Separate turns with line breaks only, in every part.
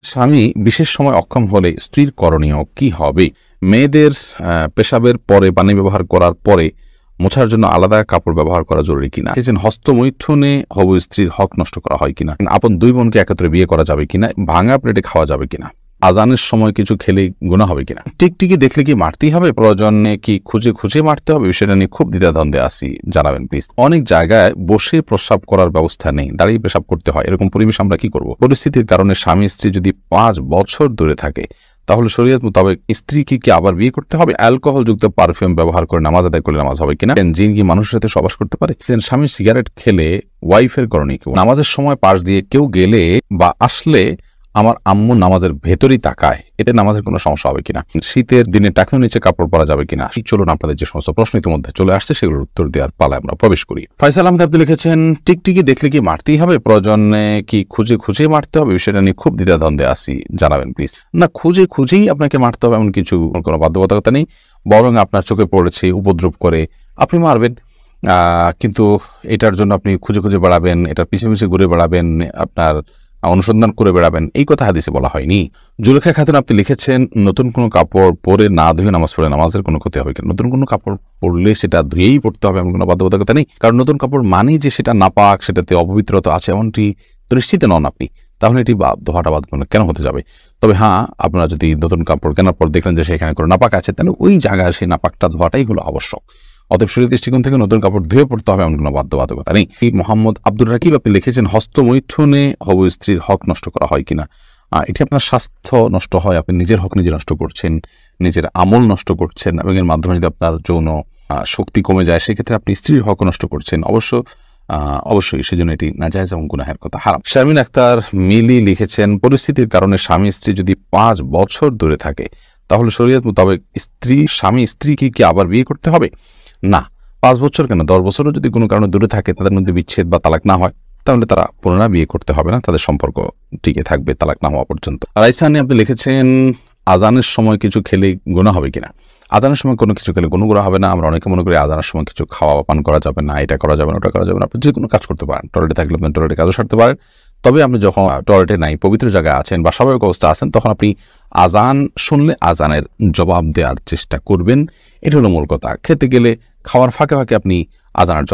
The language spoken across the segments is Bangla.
স্বামী বিশেষ সময় অক্ষম হলে স্ত্রীর করণীয় কি হবে? মেয়েদের পেশাবের পরে পানি ব্যবহার করার পরে মোছার জন্য আলাদা কাপড় ব্যবহার করা জরুরি কিনা, হস্তমৈথুনে হবু স্ত্রীর হক নষ্ট করা হয় কিনা, আপন দুই বোনকে একত্রে বিয়ে করা যাবে কিনা, ভাঙা প্লেটে খাওয়া যাবে কিনা, আজানের সময় কিছু খেলে গুনাহ হবে কিনা, টিকটিকি দেখলে কি মারতেই হবে, প্রয়োজনে কি খুঁজে খুঁজে মারতে হবে, বিষয়টা নিয়ে খুব দ্বিধাদ্বন্দ্বে আছি, জানাবেন প্লিজ। অনেক জায়গায় বসে প্রস্রাব করার ব্যবস্থা নেই, দাঁড়িয়ে পেশাব করতে হয়। এরকম পরিবেশ আমরা কি করব? পরিস্থিতির কারণে স্বামী স্ত্রী যদি 5 বছর দূরে থাকে তাহলে শরীয়ত মোতাবেক স্ত্রীকে কি আবার বিয়ে করতে হবে? অ্যালকোহল যুক্ত পারফিউম ব্যবহার করে নামাজ আদায় করলে নামাজ হবে কিনা? জিন কি মানুষের সাথে সবাস করতে পারে? স্বামী সিগারেট খেলে ওয়াইফের করণীয় কি? নামাজের সময় পাশ দিয়ে কেউ গেলে বা আসলে আমার আম্মু নামাজের ভেতরই তাকায়, এতে নামাজের কোনো সমস্যা হবে কিনা? শীতের দিনে টাকনোর নিচে কাপড় পরা যাবে কিনা? চলুন আপনাদের যে সমস্ত প্রশ্ন ইতিমধ্যে চলে আসছে সেগুলোর উত্তর দেওয়ার পালায় আমরা প্রবেশ করি। ফয়সাল আহমেদ আপনি লিখেছেন, টিকটিকি দেখলে কি মারতেই হবে? প্রয়োজনে কি খুঁজে খুঁজে মারতে হবে? বিষয়টা নিয়ে খুব দ্বিধাদ্বন্দ্বে আছি, জানাবেন প্লিজ। না, খুঁজে খুঁজেই আপনাকে মারতে হবে এমন কিছু কোনো বাধ্যবাধকতা নেই, বরং আপনার চোখে পড়েছে উপদ্রব করে আপনি মারবেন, কিন্তু এটার জন্য আপনি খুঁজে খুঁজে বেড়াবেন, এটার পিছিয়ে পিছিয়ে ঘুরে বেড়াবেন, আপনার অনুসন্ধান করে বেড়াবেন, এই কথা হাদিসে বলা হয়নি। জুলেখা খাতুন আপনি লিখেছেন, নতুন কোনো কাপড় পরে না ধুয়ে নামাজ পড়ে নামাজের কোনো ক্ষতি হবে কিনা? নতুন কোনো কাপড় পরলে সেটা ধুয়েই পড়তে হবে এমন কোনো বাধ্যবাধকতা নেই, কারণ নতুন কাপড় মানেই যে সেটা নাপাক, সেটাতে অপবিত্রতা আছে এমনটি তো নিশ্চিত নন আপনি, তাহলে এটি ধোয়াটা বাধ্যবাধকতা কেন হতে যাবে? তবে হ্যাঁ, আপনারা যদি নতুন কাপড় কেনার পর দেখলেন যে সেখানে কোনো নাপাক আছে, তাহলে ওই জায়গায় সেই নাপাকটা ধোয়াটাই হলো আবশ্যক। অতএব শরীয়তের দৃষ্টিকোণ থেকে নতুন কাপড় ধুয়ে পড়তে হবে এমন কোনো বাধ্যবাধকতা নেই। মোহাম্মদ আব্দুর রাকিব আপনি লিখেছেন, হস্তমৈথুনে হবু স্ত্রীর হক নষ্ট করা হয় কিনা? এটি আপনার স্বাস্থ্য নষ্ট হয়, আপনি নিজের হক নিজে নষ্ট করছেন, নিজের আমল নষ্ট করছেন, এবং এর মাধ্যমে যদি আপনার যৌন শক্তি কমে যায় সেক্ষেত্রে আপনি স্ত্রীর হক নষ্ট করছেন। অবশ্যই সেজন্য এটি নাজায়েজ এবং গুনাহের কথা, হারাম। শারমিন আক্তার মিলি লিখেছেন, পরিস্থিতির কারণে স্বামী স্ত্রী যদি 5 বছর দূরে থাকে তাহলে শরীয়ত মোতাবেক স্বামী স্ত্রীকে কি আবার বিয়ে করতে হবে? না, 5 বছর কেন, 10 বছরও যদি কোনো কারণে দূরে থাকে, তাদের মধ্যে বিচ্ছেদ বা তালাক না হয়, তাহলে তারা পুনরায় বিয়ে করতে হবে না, তাদের সম্পর্ক টিকে থাকবে তালাক না হওয়া পর্যন্ত। রাইসানি আপনি লিখেছেন, আজানের সময় কিছু খেলে গুনাহ হবে কিনা? আজানের সময় কোনো কিছু খেলে কোনো গুনাহ হবে না। আমরা অনেকে মনে করি আজানের সময় কিছু খাওয়া পান করা যাবে না, এটা করা যাবে না, ওটা করা যাবে না। আপনি যে কোনো কাজ করতে পারেন, টয়লেটে থাকলে আপনি টয়লেটে কাজও সারতে পারেন। তবে আপনি যখন টয়লেটে নাই, পবিত্র জায়গায় আছেন বা স্বাভাবিক অবস্থা আছেন, তখন আপনি আজান শুনলে আজানের জবাব দেওয়ার চেষ্টা করবেন। এটা হলো মূল কথা। খেতে গেলে খাওয়ার ফাঁকে ফাঁকে আপনি আজানের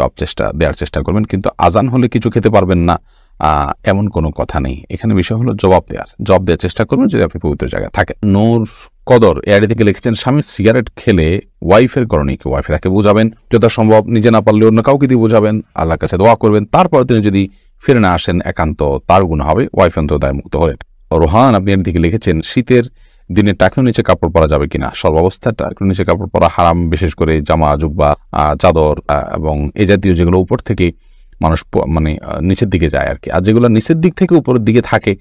দেওয়ার চেষ্টা করবেন, কিন্তু আজান হলে কিছু খেতে পারবেন না এমন কোনো কথা নেই। এখানে বিষয় হলো জবাব দেওয়ার চেষ্টা করবেন যদি আপনি পবিত্র জায়গায় থাকেন। নূর কদর এআইডি থেকে লিখেছেন, স্বামী সিগারেট খেলে ওয়াইফের করণীয় কি? ওয়াইফে তাকে বোঝাবেন, যথাসম্ভব নিজে না পারলে অন্য কাউকে দিয়ে বোঝাবেন, আল্লাহর কাছে দোয়া করবেন, তারপর তিনি যদি ফিরে না আসেন একান্ত তার গুনাহ হবে, ওয়াইফ অন্তত দায়মুক্ত হলেন। রোহান আপনি এর দিকে লিখেছেন, শীতের দিনে টাকনোর নিচে কাপড় পরা যাবে কিনা? সর্বাবস্থায় টাকনোর নিচে কাপড় পরা হারাম, বিশেষ করে জামা, জুব্বা, চাদর এবং এই জাতীয় যেগুলো উপর থেকে মানুষ মানে নিচের দিকে যায় আর কি, আর যেগুলো নিচের দিক থেকে উপরের দিকে থাকে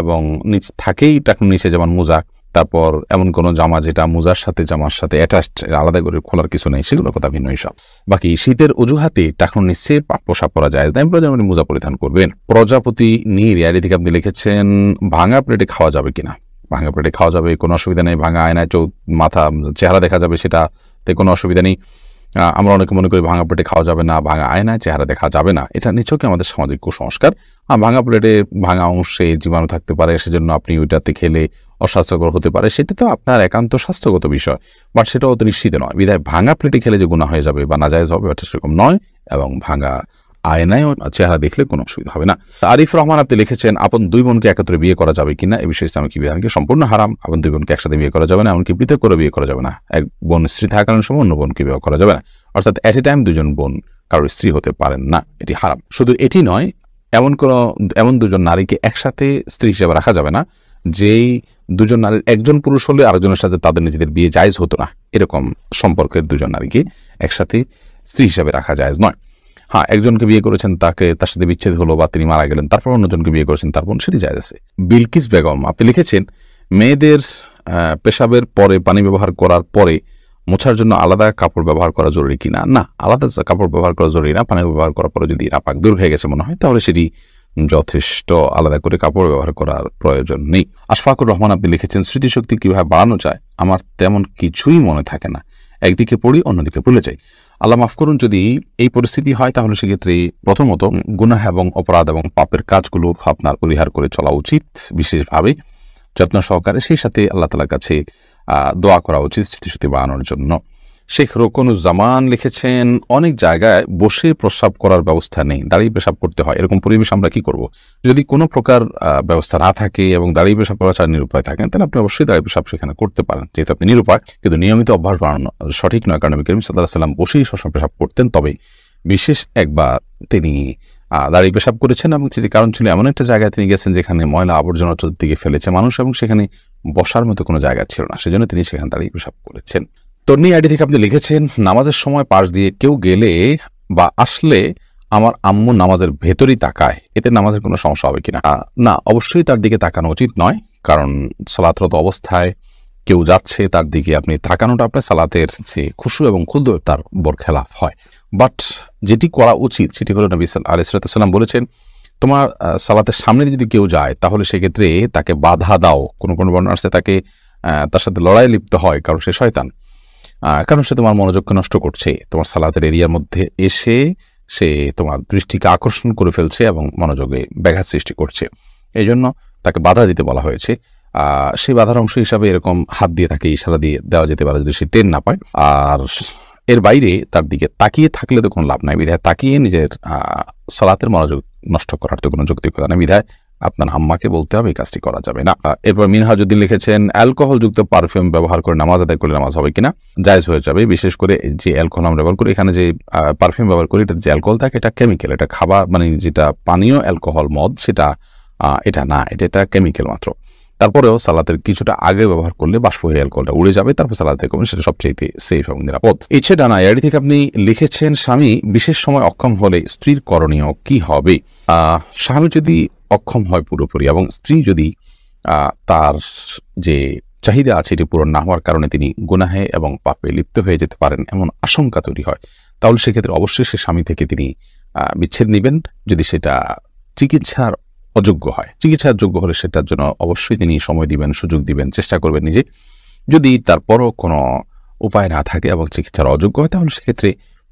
এবং নিচ থাকেই টাকনোর নিচে, যেমন মোজা, তারপর এমন কোনো জামা যেটা মোজার সাথে জামার সাথে অ্যাটাচড, আলাদা করে খোলার কিছু নেই, সেগুলোর কথা ভিন্ন হিসাব। বাকি শীতের অজুহাতে টাকনোর নিচে পোশাক পরা যায় না, প্রয়োজনে মোজা পরিধান করবেন। প্রজাপতি নীর এর দিকে আপনি লিখেছেন, ভাঙা প্লেটে খাওয়া যাবে কিনা? ভাঙা প্লেটে খাওয়া যাবে, কোনো অসুবিধা নেই। ভাঙা আয়নায় মাথা চেহারা দেখা যাবে, সেটাতে কোনো অসুবিধা নেই। আমরা অনেকে মনে করি ভাঙা প্লেটে খাওয়া যাবে না, ভাঙা আয়নায় চেহারা দেখা যাবে না, এটা নিছকই আমাদের সামাজিক কুসংস্কার। ভাঙা প্লেটে ভাঙা অংশে জীবাণু থাকতে পারে, সেজন্য আপনি ওইটাতে খেলে অস্বাস্থ্যকর হতে পারে, সেটা তো আপনার একান্ত স্বাস্থ্যগত বিষয়, বাট সেটাও তো নিশ্চিত নয়। বিধায় ভাঙা প্লেটে খেলে যে গুনাহ হয়ে যাবে বা নাজায়েজ হবে, ওটা সেরকম নয়, এবং ভাঙা আয়নায় চেহারা দেখলে কোনো অসুবিধা হবে না। আরিফ রহমান আপনি লিখেছেন, আপন দুই বোনকে একত্রে বিয়ে করা যাবে কিনা? এই বিষয়ে ইসলামিক বিধানকে সম্পূর্ণ হারাম। আপন দুই বোনকে একসাথে বিয়ে করা যাবে না, এমনকি পৃথক করে বিয়ে করা যাবে না। এক বোন স্ত্রী থাকার সময় অন্য বোনকে বিয়ে করা যাবে না, অর্থাৎ এট এ টাইম দুজন বোন কারোর স্ত্রী হতে পারেন না, এটি হারাম। শুধু এটি নয়, এমন দুজন নারীকে একসাথে স্ত্রী হিসেবে রাখা যাবে না যেই দুজন নারীর একজন পুরুষ হলে আরেকজনের সাথে তাদের নিজেদের বিয়ে জায়েজ হতো না, এরকম সম্পর্কের দুজন নারীকে একসাথে স্ত্রী হিসেবে রাখা জায়েজ নয়। হ্যাঁ, একজনকে বিয়ে করেছেন, তার সাথে বিচ্ছেদ হলো বা তিনি মারা গেলেন, তারপর অন্যজনকে বিয়ে করেছেন, তারপর সেটি জায়েজ আছে। বিলকিস বেগম আপনি লিখেছেন, মেয়েদের পেশাবের পরে পানি ব্যবহার করার পরে মোছার জন্য আলাদা কাপড় ব্যবহার করা জরুরি কিনা? না, আলাদা কাপড় ব্যবহার করা জরুরি না। পানি ব্যবহার করার পরে যদি নাপাক দূর হয়ে গেছে মনে হয়, তাহলে সেটি যথেষ্ট, আলাদা করে কাপড় ব্যবহার করার প্রয়োজন নেই। আশফাকুর রহমান আপনি লিখেছেন, স্মৃতিশক্তি কিভাবে বাড়ানো যায়? আমার তেমন কিছুই মনে থাকে না, একদিকে পড়ি অন্যদিকে ভুলে যাই। আল্লাহ মাফ করুন, যদি এই পরিস্থিতি হয় তাহলে সেক্ষেত্রে প্রথমত গুনাহ এবং অপরাধ এবং পাপের কাজগুলো আপনার পরিহার করে চলা উচিত বিশেষভাবে যত্ন সহকারে। সেই সাথে আল্লাহ তাআলার কাছে দোয়া করা উচিত স্মৃতিশক্তি বাড়ানোর জন্য। শেখ রোকনুজ্জামান লিখেছেন, অনেক জায়গায় বসে প্রস্রাব করার ব্যবস্থা নেই, দাঁড়িয়ে পেশাব করতে হয়, এরকম পরিবেশ আমরা কি করব? যদি কোনো প্রকার ব্যবস্থা না থাকে এবং দাঁড়িয়ে পেশাব করা ছাড়া নিরুপায় থাকেন, তাহলে আপনি অবশ্যই দাঁড়িয়ে পেশাব সেখানে করতে পারেন, যেহেতু আপনি নিরুপায়। কিন্তু নিয়মিত অভ্যাস বাড়ানো সঠিক নয়, কারণ নবী করিম সাল্লাল্লাহু আলাইহি ওয়াসাল্লাম বসেই সবসময় পেশাব করতেন। তবে বিশেষ একবার তিনি দাঁড়িয়ে পেশাব করেছেন এবং সেটি কারণ ছিল এমন একটা জায়গায় তিনি গেছেন যেখানে ময়লা আবর্জনা চতুর্দিকে ফেলেছে মানুষ এবং সেখানে বসার মতো কোনো জায়গা ছিল না, সেজন্য তিনি সেখানে দাঁড়িয়ে পেশাব করেছেন। তন্নি আইডি থেকে আপনি লিখেছেন, নামাজের সময় পাশ দিয়ে কেউ গেলে বা আসলে আমার আম্মু নামাজের ভেতরই তাকায়, এতে নামাজের কোনো সমস্যা হবে কিনা? না, অবশ্যই তার দিকে তাকানো উচিত নয়, কারণ সালাতরত অবস্থায় কেউ যাচ্ছে তার দিকে আপনি তাকানোটা আপনার সালাতের যে খুশু এবং খুদ তার বরখেলাফ হয়। বাট যেটি করা উচিত সেটি হলো নবী আলাইহিস সালাম বলেছেন, তোমার সালাতের সামনে যদি কেউ যায় তাহলে সেক্ষেত্রে তাকে বাধা দাও। কোনো কোনো বর্ণনা আছে তাকে তার সাথে লড়াই লিপ্ত হয়, কারণ সে শয়তান, কারণ সে তোমার মনোযোগকে নষ্ট করছে, তোমার সালাতের এরিয়ার মধ্যে এসে সে তোমার দৃষ্টিকে আকর্ষণ করে ফেলছে এবং মনোযোগে ব্যাঘাত সৃষ্টি করছে। এই জন্য তাকে বাধা দিতে বলা হয়েছে। সেই বাধার অংশ হিসাবে এরকম হাত দিয়ে তাকে ইশারা দিয়ে দেওয়া যেতে পারে যদি সে টের না পায়। আর এর বাইরে তার দিকে তাকিয়ে থাকলে তো কোনো লাভ নাই, বিধায় তাকিয়ে নিজের সালাতের মনোযোগ নষ্ট করার তো কোনো যৌক্তিকতা নেই, বিধায় আপনার আম্মাকে বলতে হবে এই কাজটি করা যাবে না। এরপর মিনহাজউদ্দিন লিখেছেন, অ্যালকোহলযুক্ত পারফিউম ব্যবহার করে নামাজ আদায় করলে নামাজ হবে কিনা? জায়েজ হয়ে যাবে, বিশেষ করে যে অ্যালকোহল আমরা ব্যবহার করি, এখানে যে পারফিউম ব্যবহার করি এটা যে অ্যালকোহল থাকে এটা কেমিক্যাল, এটা খাবার মানে যেটা পানীয় অ্যালকোহল মদ সেটা এটা না, এটা কেমিক্যাল মাত্র। তারপরেও সালাতের কিছুটা আগে ব্যবহার করলে বাষ্প হয়ে অ্যালকোহলটা উড়ে যাবে, তারপর সালাতে করবেন, সেটা সবচেয়ে সেফ এবং নিরাপদ। ইচ্ছে ডানা এআইডি থেকে আপনি লিখেছেন, স্বামী বিশেষ সময় অক্ষম হলে স্ত্রীর করণীয় কি হবে? স্বামী যদি অক্ষম হয় পুরোপুরি এবং স্ত্রী যদি তার যে চাহিদা আছে এটি পূরণ না হওয়ার কারণে তিনি গুনাহে এবং পাপে লিপ্ত হয়ে যেতে পারেন এমন আশঙ্কা তৈরি হয়, তাহলে সেক্ষেত্রে অবশ্যই সে স্বামী থেকে তিনি বিচ্ছেদ নেবেন। যদি সেটা চিকিৎসার অযোগ্য হয়, চিকিৎসার যোগ্য হলে সেটার জন্য অবশ্যই তিনি সময় দিবেন, সুযোগ দিবেন, চেষ্টা করবেন নিজে। যদি তারপরও কোনো উপায় না থাকে এবং চিকিৎসার অযোগ্য হয় তাহলে সেক্ষেত্রে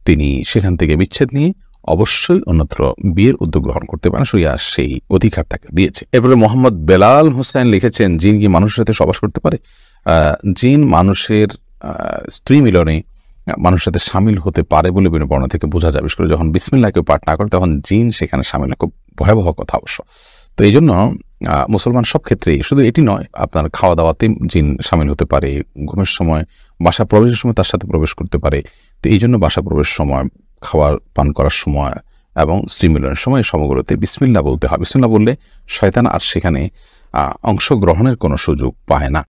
তিনি সেখান থেকে বিচ্ছেদ নিয়ে অবশ্যই অন্যত্র বিয়ের উদ্যোগ গ্রহণ করতে পারেন, সেই অধিকার তাকে দিয়েছে। এরপরে মোহাম্মদ বেলাল হোসেন লিখেছেন, জিন কি মানুষের সাথে সবাস করতে পারে? জিন মানুষের স্ত্রী মিলনে মানুষের সাথে সামিল হতে পারে বলে বিভিন্ন বর্ণনা থেকে বোঝা যায়। বিশেষ করে যখন বিসমিল্লাহ কেউ পাঠ না করে তখন জিন সেখানে সামিল, খুব ভয়াবহ কথা অবশ্য। তো এই জন্য মুসলমান সব ক্ষেত্রেই, শুধু এটি নয়, আপনার খাওয়া দাওয়াতে জিন সামিল হতে পারে, ঘুমের সময়, বাসা প্রবেশের সময় তার সাথে প্রবেশ করতে পারে। তো এই জন্য বাসা প্রবেশের সময়, খাওয়ার পান করার সময় এবং স্ত্রী মিলনের সময় সময়গুলোতে বিসমিল্লাহ বলতে হয়। বিসমিল্লাহ বললে শয়তান আর সেখানে অংশগ্রহণের কোনো সুযোগ পায় না।